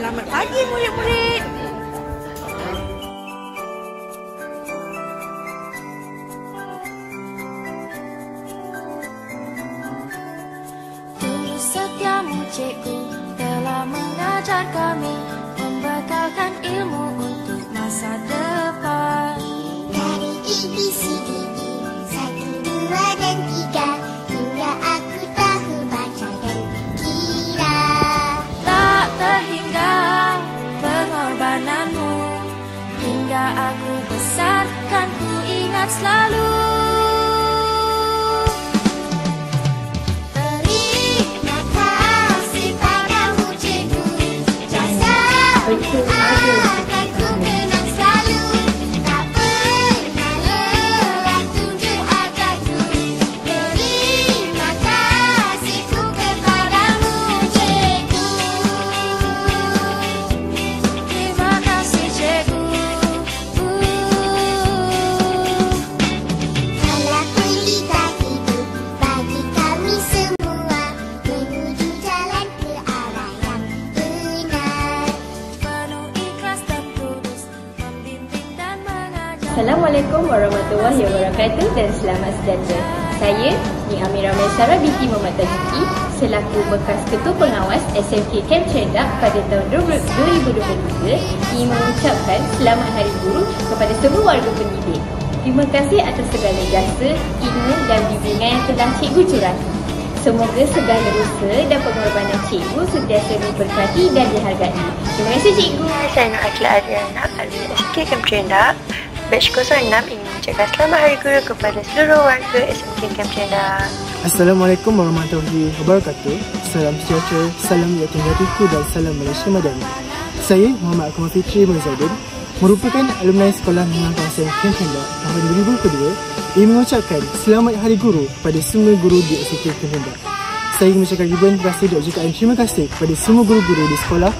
Selamat pagi murid-murid. Guru setiamu cikgu telah mengajar kami, membekalkan ilmu untuk masa depan. Dari ABCDE 1, 2 dan 3 hingga aku tahu baca dan kira. Tak terhingga pengorbananmu, hingga aku besar kan ku ingat selalu. Terima kasih padamu cikgu, jasa akan ku kenang selalu. Tak pernah lelah tunjuk ajarku. Terima kasihku kepadamu cikgu. Terima kasih cikgu. Kala pelita hidup bagi kami semua, menuju jalan ke arah yang benar. Penuh ikhlas dan tulus, membimbing dan mengajar. Assalamualaikum warahmatullahi wabarakatuh dan selamat sejahtera. Saya Ni Amira Maisara binti Muhammad Tajuki selaku bekas Ketua Pengawas SMK Camp Cendak pada tahun 2023 ingin mengucapkan Selamat Hari Guru kepada semua warga pendidik. Terima kasih atas segala jasa, ilmu dan bimbingan yang telah cikgu curahkan. Semoga segala usaha dan pengorbanan cikgu sentiasa diberkati dan dihargai. Terima kasih cikgu. Saya Nur Akila Adriana dari SMK Camp Cendak. Batch 06 ingin mengucapkan Selamat Hari Guru kepada seluruh warga SMK Camp Cendak. Assalamualaikum warahmatullahi wabarakatuh. Salam sejahtera, salam yakin hatiku dan salam Malaysia Madani. Saya Muhammad Akmal Fitri Muzaidin, merupakan alumni Sekolah Menengah Kawasan Camp Cendak tahun 2002, ingin mengucapkan Selamat Hari Guru kepada semua guru di SMK Camp Cendak. Saya ingin mengucapkan ribuan terasa dan ucapan terima kasih kepada semua guru-guru di sekolah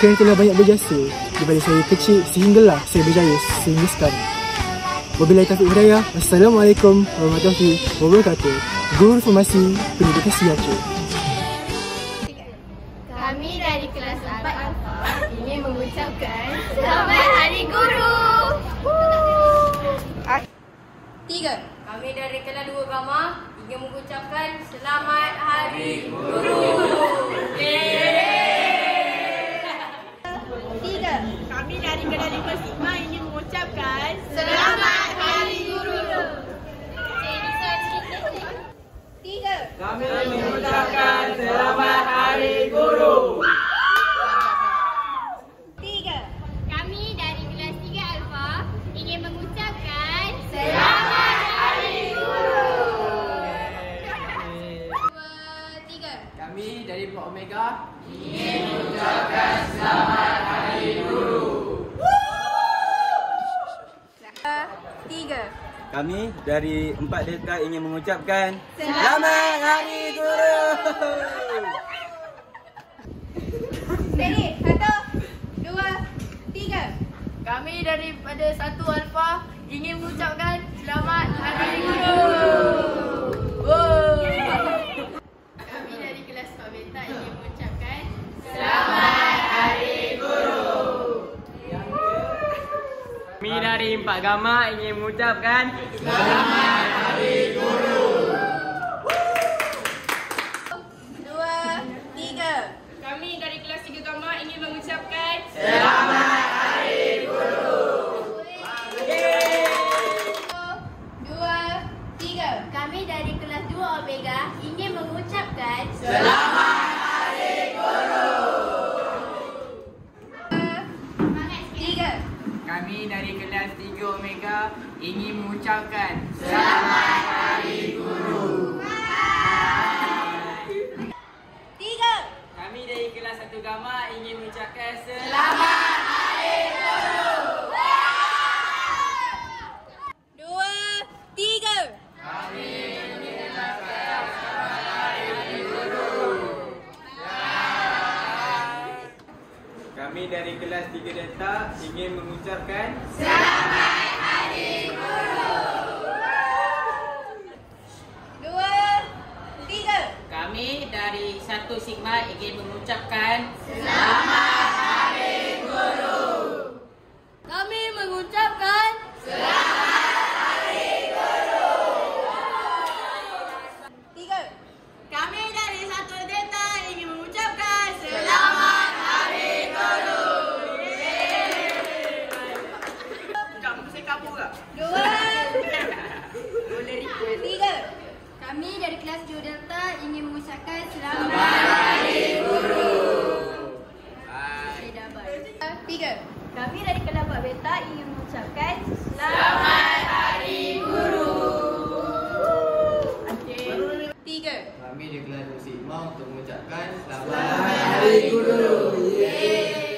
kerana telah banyak berjasa daripada saya kecil sehinggalah saya berjaya sehingga sekarang. Wabillahi taufiq wal hidayah. Assalamualaikum warahmatullahi wabarakatuh. Guru Reformasi Pendidikan Sejahtera. Kami dari kelas 4 Alfa ingin mengucapkan Selamat Hari Guru. 3. Kami dari kelas 2 Gamma ingin mengucapkan Selamat Hari Guru. 3. Kami dari kelas 5 Sigma ingin mengucapkan Selamat Hari Guru. 3. Kami mengucapkan Selamat Hari Guru. 3. Kami dari kelas 3 Alfa ingin mengucapkan Selamat Hari Guru. 2, 3. Kami dari Blok Omega ingin mengucapkan Selamat Hari Guru. 3. Kami dari 4 Delta ingin mengucapkan Selamat Hari Guru. Ready? 1, 2, 3. Kami daripada 1 Alfa ingin mengucapkan Selamat Hari Guru. Kami dari kelas 4 Beta ingin mengucapkan Selamat Hari Guru. Kami dari 4 Gamma ingin mengucapkan Selamat Hari Guru. 2, 3. Kami dari kelas 3 Gamma ingin mengucapkan Selamat Hari Guru. 2, 3. Kami dari kelas 2 Omega ingin mengucapkan Selamat Hari Guru. 3. Kami dari kelas 3 Omega ingin mengucapkan Selamat Hari Guru. 3. Kami dari kelas 1 Gamma ingin mengucapkan Selamat Hari Guru. 2, 3. Kami mengucapkan Selamat Hari Guru. Kami dari kelas 3 Delta ingin mengucapkan Selamat Hari Guru. 2, 3. Kami dari 1 Sigma ingin mengucapkan Selamat Hari dari kelas Jo Delta ingin mengucapkan Selamat Hari Guru. Bye. 3. Kami dari kelas Buat Beta ingin mengucapkan Selamat Hari Guru. 3. Kami di kelas Sigma untuk mengucapkan Selamat Hari Guru. Yeay.